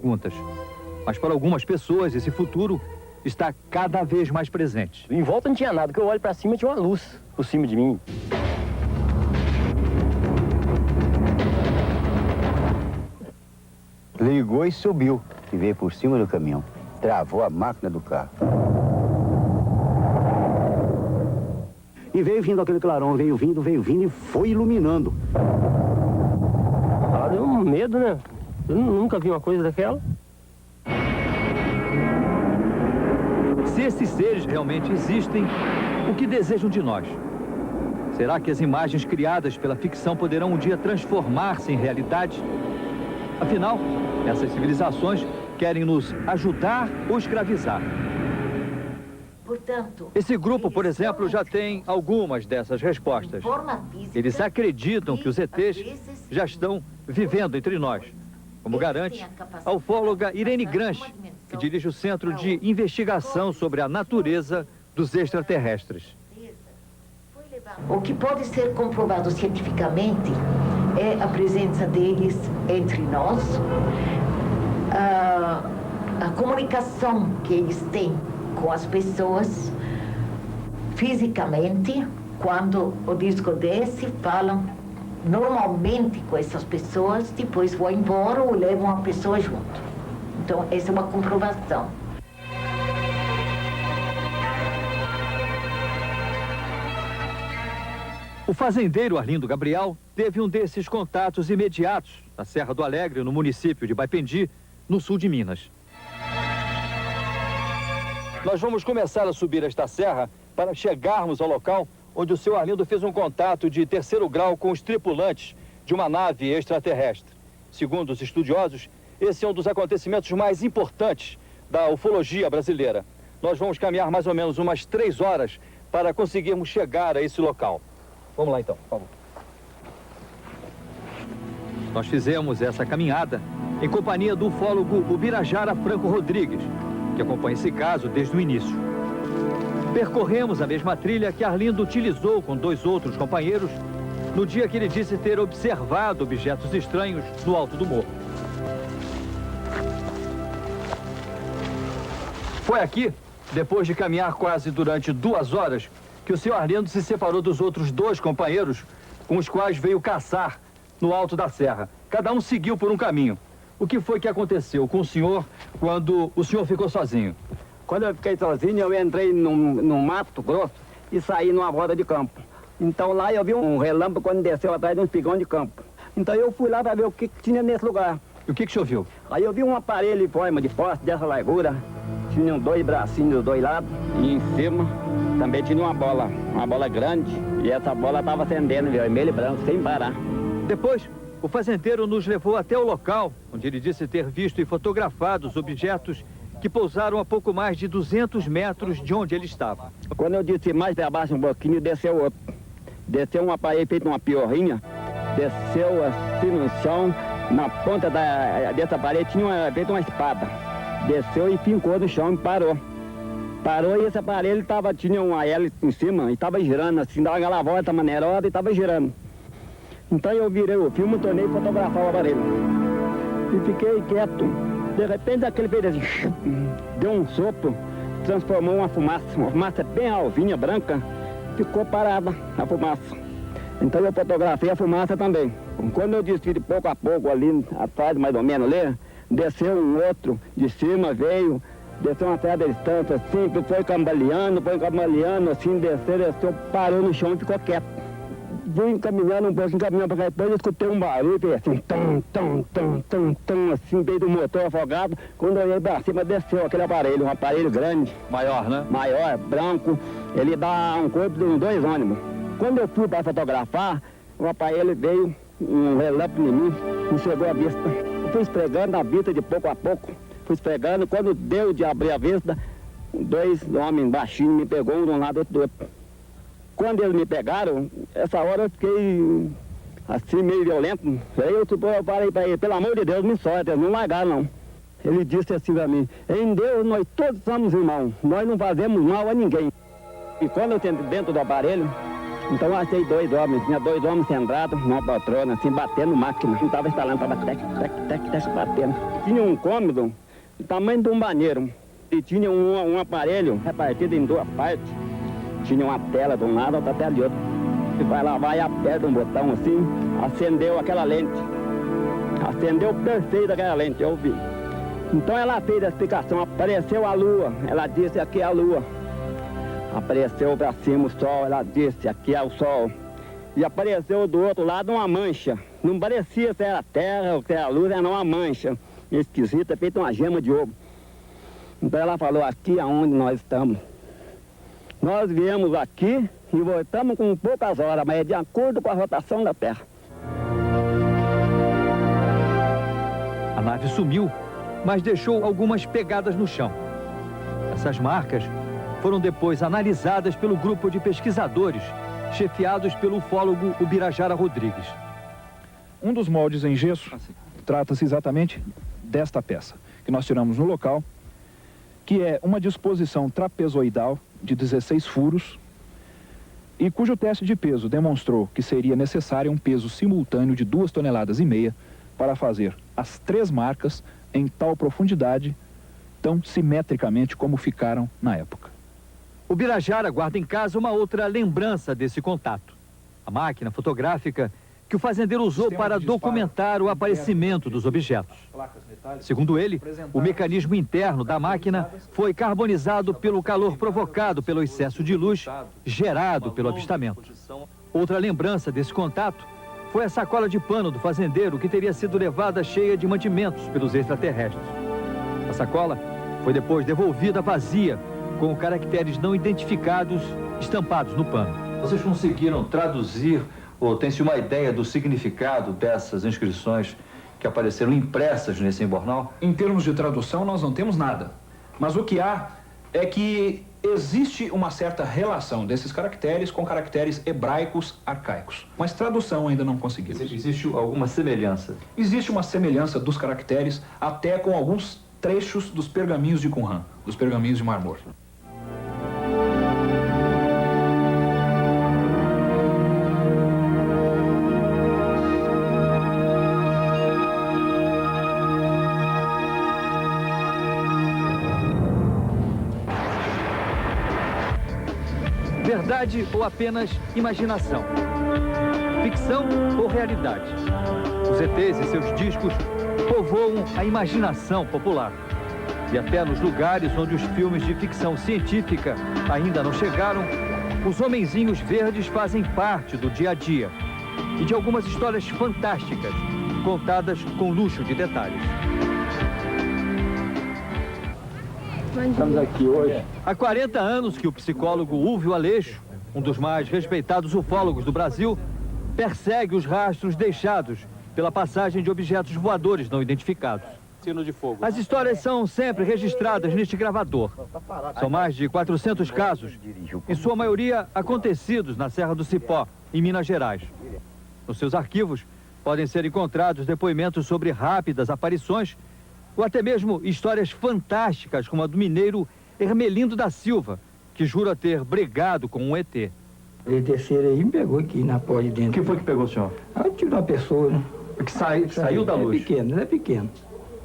perguntas. Mas para algumas pessoas, esse futuro está cada vez mais presente. Em volta não tinha nada, que eu olho para cima tinha uma luz por cima de mim. Ligou e subiu, e veio por cima do caminhão. Travou a máquina do carro. E veio vindo aquele clarão, veio vindo e foi iluminando. Ah, deu um medo, né? Eu nunca vi uma coisa daquela. Se esses seres realmente existem, o que desejam de nós? Será que as imagens criadas pela ficção poderão um dia transformar-se em realidade? Afinal, essas civilizações querem nos ajudar ou escravizar. Portanto, Esse grupo, por exemplo, já tem algumas dessas respostas. Eles acreditam que os ETs já estão vivendo entre nós, como garante a ufóloga Irene Granch, que dirige o Centro de Investigação sobre a Natureza dos Extraterrestres. O que pode ser comprovado cientificamente é a presença deles entre nós, a comunicação que eles têm com as pessoas fisicamente. Quando o disco desce, falam normalmente com essas pessoas, depois vão embora ou levam a pessoa junto. Então, essa é uma comprovação. O fazendeiro Arlindo Gabriel teve um desses contatos imediatos na Serra do Alegre, no município de Baipendi, no sul de Minas. Nós vamos começar a subir esta serra para chegarmos ao local onde o seu Arlindo fez um contato de 3º grau com os tripulantes de uma nave extraterrestre. Segundo os estudiosos, esse é um dos acontecimentos mais importantes da ufologia brasileira. Nós vamos caminhar mais ou menos umas 3 horas para conseguirmos chegar a esse local. Vamos lá então, por favor. Nós fizemos essa caminhada em companhia do ufólogo Ubirajara Franco Rodrigues, que acompanha esse caso desde o início. Percorremos a mesma trilha que Arlindo utilizou com 2 outros companheiros no dia que ele disse ter observado objetos estranhos no alto do morro. Foi aqui, depois de caminhar quase durante 2 horas, que o senhor Arlindo se separou dos outros 2 companheiros com os quais veio caçar no alto da serra. Cada um seguiu por um caminho. O que foi que aconteceu com o senhor quando o senhor ficou sozinho? Quando eu fiquei sozinho, eu entrei num mato grosso e saí numa roda de campo. Então lá eu vi um relâmpago quando desceu atrás de um espigão de campo. Então eu fui lá para ver o que tinha nesse lugar. E o que o senhor viu? Aí eu vi um aparelho em forma de poste dessa largura. Tinha 2 bracinhos dos 2 lados. E em cima também tinha uma bola grande. E essa bola estava acendendo, vermelho e branco, sem parar. Depois, o fazendeiro nos levou até o local, onde ele disse ter visto e fotografado os objetos que pousaram a pouco mais de 200 metros de onde ele estava. Quando eu disse mais para baixo um pouquinho, desceu outro. Desceu um aparelho feito uma piorrinha, desceu assim no chão, na ponta dessa parede tinha feito uma espada. Desceu e fincou no chão e parou. Parou e esse aparelho tinha uma hélice em cima e estava girando assim, dava aquela volta maneirosa e estava girando. Então eu virei o filme e tornei fotografar o aparelho. E fiquei quieto. De repente aquele fez assim, deu um sopro, transformou uma fumaça bem alvinha, branca, ficou parada a fumaça. Então eu fotografei a fumaça também. Quando eu desci de pouco a pouco ali atrás, mais ou menos ali, desceu um outro de cima, veio, desceu uma certa distância assim, foi cambaleando assim, desceu, parou no chão e ficou quieto. Vim caminhando um pouco, caminhando para cá, depois eu escutei um barulho, fez assim, tam, assim, veio do motor afogado. Quando eu olhei para cima, desceu aquele aparelho, um aparelho grande. Maior, né? Maior, branco, ele dá um corpo de 2 ônibus. Quando eu fui para fotografar, o aparelho veio, um relâmpago em mim, me chegou à vista. Eu fui esfregando a vista de pouco a pouco, fui esfregando, quando deu de abrir a vista, 2 homens baixinhos me pegou um de um lado, outro do outro. Quando eles me pegaram, essa hora eu fiquei assim, meio violento. Aí eu parei para ele, pelo amor de Deus, me solta, eles não largaram não. Ele disse assim para mim, em Deus nós todos somos irmãos, nós não fazemos mal a ninguém. E quando eu entrei dentro do aparelho, Então eu achei 2 homens, tinha 2 homens sentados numa poltrona, assim, batendo máquina. Não estava instalando, estava tec, batendo. Tinha um cômodo do tamanho de um banheiro. E tinha um aparelho repartido em 2 partes. Tinha uma tela de um lado, outra tela de outro. Você vai lá, vai, aperta um botão assim, acendeu aquela lente. Acendeu perfeito aquela lente, eu vi. Então ela fez a explicação, apareceu a lua, ela disse aqui é a lua. Apareceu para cima o sol, ela disse aqui é o sol. E apareceu do outro lado uma mancha. Não parecia se era a terra ou se era a luz, era uma mancha esquisita, feita uma gema de ovo. Então ela falou, aqui é onde nós estamos. Nós viemos aqui e voltamos com poucas horas, mas é de acordo com a rotação da Terra. A nave sumiu, mas deixou algumas pegadas no chão. Essas marcas foram depois analisadas pelo grupo de pesquisadores, chefiados pelo ufólogo Ubirajara Rodrigues. Um dos moldes em gesso trata-se exatamente desta peça, que nós tiramos no local, que é uma disposição trapezoidal de 16 furos e cujo teste de peso demonstrou que seria necessário um peso simultâneo de 2,5 toneladas para fazer as 3 marcas em tal profundidade, tão simetricamente como ficaram na época. O Ubirajara guarda em casa uma outra lembrança desse contato. A máquina fotográfica que o fazendeiro usou para documentar o aparecimento dos objetos. Segundo ele, o mecanismo interno da máquina foi carbonizado pelo calor provocado pelo excesso de luz gerado pelo avistamento. Outra lembrança desse contato foi a sacola de pano do fazendeiro que teria sido levada cheia de mantimentos pelos extraterrestres. A sacola foi depois devolvida vazia, com caracteres não identificados estampados no pano. Vocês conseguiram traduzir ou tem-se uma ideia do significado dessas inscrições que apareceram impressas nesse embornal? Em termos de tradução, nós não temos nada. Mas o que há é que existe uma certa relação desses caracteres com caracteres hebraicos arcaicos. Mas tradução ainda não conseguimos. Existe alguma semelhança? Existe uma semelhança dos caracteres até com alguns trechos dos pergaminhos de Qumran, dos pergaminhos de Mar Morto. Verdade ou apenas imaginação? Ficção ou realidade? Os ETs e seus discos povoam a imaginação popular. E até nos lugares onde os filmes de ficção científica ainda não chegaram, os homenzinhos verdes fazem parte do dia a dia e de algumas histórias fantásticas, contadas com luxo de detalhes. Estamos aqui hoje. Há 40 anos que o psicólogo Ulvio Aleixo, um dos mais respeitados ufólogos do Brasil, persegue os rastros deixados pela passagem de objetos voadores não identificados. As histórias são sempre registradas neste gravador. São mais de 400 casos, em sua maioria acontecidos na Serra do Cipó, em Minas Gerais. Nos seus arquivos podem ser encontrados depoimentos sobre rápidas aparições ou até mesmo histórias fantásticas como a do mineiro Hermelindo da Silva, que jura ter brigado com um ET. Ele desceram aí e me pegou aqui na porta de dentro. O que foi que pegou o senhor? Ah, eu tive uma pessoa, né? Que saiu da luz? É pequeno.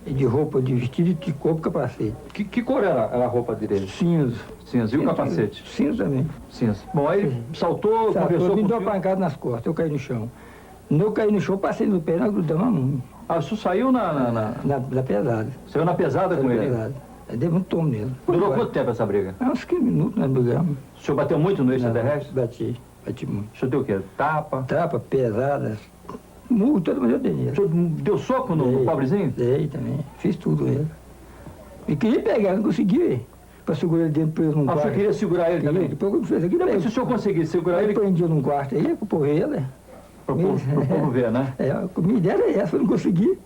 E de roupa, de vestido de corpo, capacete. Que cor era a roupa dele? Cinza. Cinza. E o capacete? Cinza também. Cinza. Bom, aí ele saltou, conversou me com o deu uma senhor? pancada nas costas, eu caí no chão. Quando eu caí no chão, passei no pé, nós grudamos a mão. Ah, o senhor saiu na pesada. Saiu na pesada com ele? Pesada. Aí deu muito tomo nele. Durou quanto tempo essa briga? Uns 15 minutos nós brigamos. O senhor bateu muito no extraterrestre? Bati muito. O senhor deu o quê? Tapa? Tapa, pesadas, murro, todo mundo eu dei nele. O senhor deu soco no pobrezinho? Dei também, fiz tudo ele. E queria pegar, não consegui, para segurar ele dentro preso num Ah, o quarto. senhor queria segurar ele também? Depois eu fiz aqui também. Se o senhor conseguisse segurar Aí ele, prendia num quarto aí, pro povo ele. pro povo ver, né? É, a minha ideia era essa, eu não consegui.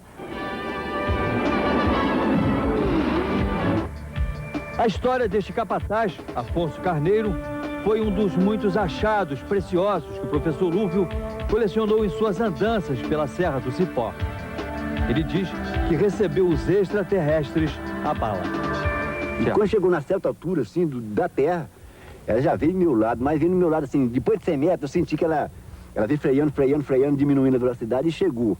A história deste capataz, Afonso Carneiro, foi um dos muitos achados preciosos que o professor Ulvio colecionou em suas andanças pela Serra do Cipó. Ele diz que recebeu os extraterrestres a bala. E quando chegou na certa altura, assim, da Terra, Ela já veio do meu lado, mas veio do meu lado assim, depois de 100 metros, eu senti que ela veio freando, diminuindo a velocidade e chegou.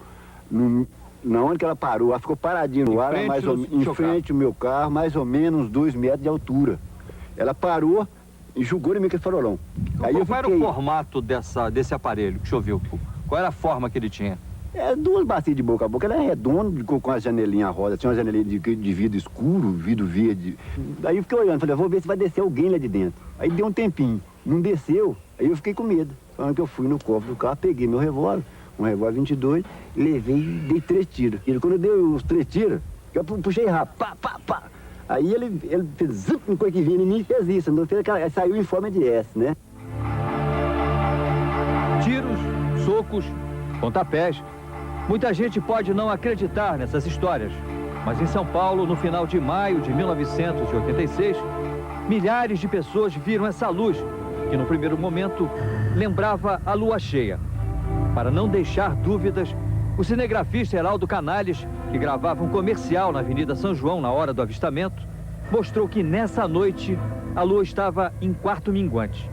Na onde que ela parou, ela ficou paradinha no ar, em frente ao meu carro, mais ou menos 2 metros de altura. Ela parou e jogou em mim aquele farolão. Aí qual era o formato desse aparelho que choveu? Qual era a forma que ele tinha? 2 bacias de boca a boca, ela é redonda, com a janelinha rosa, tinha uma janelinha de vidro escuro, vidro verde. Aí eu fiquei olhando, falei, vou ver se vai descer alguém lá de dentro. Aí deu um tempinho, não desceu, aí eu fiquei com medo. Falando que eu fui no cofre do carro, peguei meu revólver, um revólver 22, levei e dei 3 tiros. E quando eu dei os 3 tiros, eu puxei rápido, pá, pá, pá. Aí ele fez zup, uma coisa que vinha em mim e fez isso, não fez aquela, saiu em forma de S, né? Tiros, socos, pontapés. Muita gente pode não acreditar nessas histórias, mas em São Paulo, no final de maio de 1986, milhares de pessoas viram essa luz, que no primeiro momento lembrava a lua cheia. Para não deixar dúvidas, o cinegrafista Heraldo Canales, que gravava um comercial na Avenida São João na hora do avistamento, mostrou que nessa noite a lua estava em quarto minguante.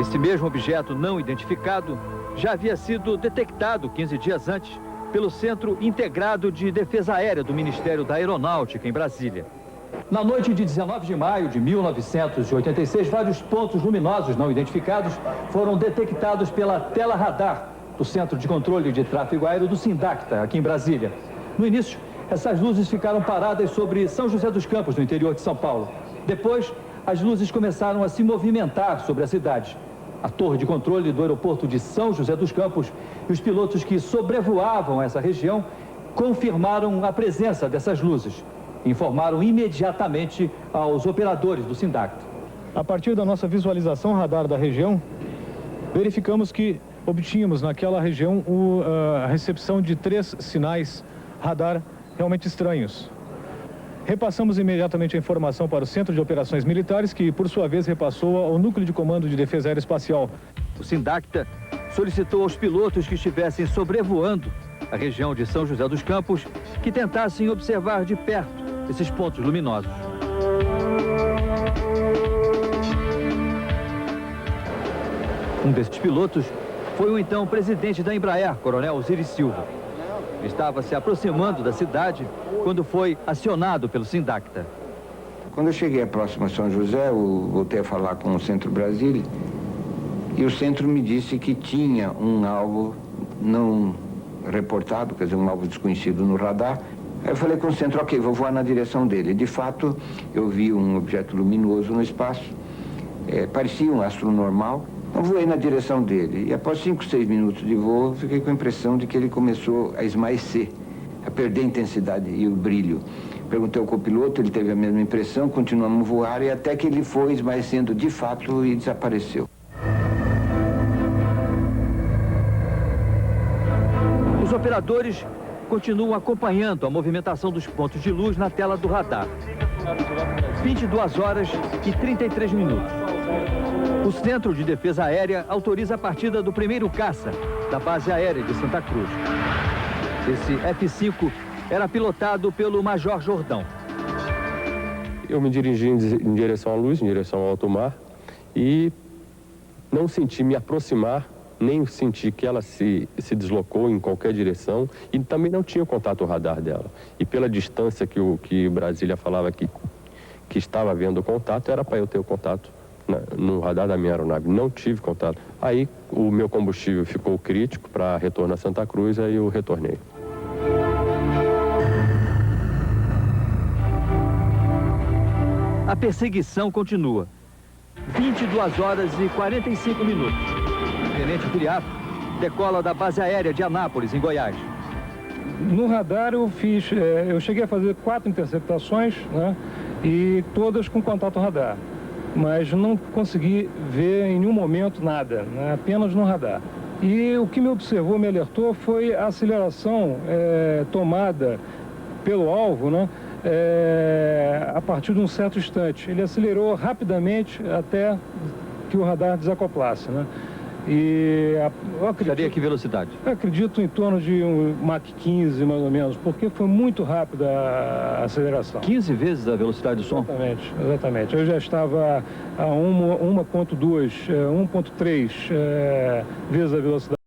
Esse mesmo objeto não identificado já havia sido detectado 15 dias antes pelo Centro Integrado de Defesa Aérea do Ministério da Aeronáutica, em Brasília. Na noite de 19 de maio de 1986, vários pontos luminosos não identificados foram detectados pela tela radar do Centro de Controle de Tráfego Aéreo do Sindacta, aqui em Brasília. No início, essas luzes ficaram paradas sobre São José dos Campos, no interior de São Paulo. Depois, as luzes começaram a se movimentar sobre a cidade. A torre de controle do aeroporto de São José dos Campos e os pilotos que sobrevoavam essa região confirmaram a presença dessas luzes. Informaram imediatamente aos operadores do Sindacta. A partir da nossa visualização radar da região, verificamos que obtínhamos naquela região a recepção de 3 sinais radar realmente estranhos. Repassamos imediatamente a informação para o Centro de Operações Militares, que, por sua vez, repassou ao Núcleo de Comando de Defesa Aeroespacial. O Sindacta solicitou aos pilotos que estivessem sobrevoando a região de São José dos Campos que tentassem observar de perto esses pontos luminosos. Um desses pilotos foi o então presidente da Embraer, Coronel Osiris Silva. Ele estava se aproximando da cidade quando foi acionado pelo Sindacta. Quando eu cheguei próximo a São José, eu voltei a falar com o Centro Brasília e o centro me disse que tinha um alvo não reportado, quer dizer, um alvo desconhecido no radar. Aí eu falei com o centro, ok, vou voar na direção dele. De fato, eu vi um objeto luminoso no espaço, parecia um astro normal. Eu voei na direção dele e após 5, 6 minutos de voo, fiquei com a impressão de que ele começou a esmaecer, a perder a intensidade e o brilho. Perguntei ao copiloto, ele teve a mesma impressão, continuamos a voar e até que ele foi esmaecendo de fato e desapareceu. Os operadores continuam acompanhando a movimentação dos pontos de luz na tela do radar. 22 horas e 33 minutos. O Centro de Defesa Aérea autoriza a partida do primeiro caça da base aérea de Santa Cruz. Esse F-5 era pilotado pelo Major Jordão. Eu me dirigi em direção à luz, em direção ao alto mar, e não senti me aproximar, nem senti que ela se deslocou em qualquer direção, e também não tinha contato radar dela. E pela distância que Brasília falava que estava havendo contato, era para eu ter o contato no radar da minha aeronave. Não tive contato. Aí o meu combustível ficou crítico para retorno a Santa Cruz, aí eu retornei. A perseguição continua. 22 horas e 45 minutos. O tenente Viriato decola da base aérea de Anápolis, em Goiás. No radar eu cheguei a fazer 4 interceptações, né, e todas com contato radar. Mas não consegui ver em nenhum momento nada, né, apenas no radar. E o que me observou, me alertou, foi a aceleração tomada pelo alvo, né, a partir de um certo instante. Ele acelerou rapidamente até que o radar desacoplasse, né? E eu Estaria a que velocidade? acredito em torno de um Mach 15, mais ou menos, porque foi muito rápida a aceleração. 15 vezes a velocidade do som? Exatamente, exatamente. Eu já estava a 1.2, 1.3 vezes a velocidade.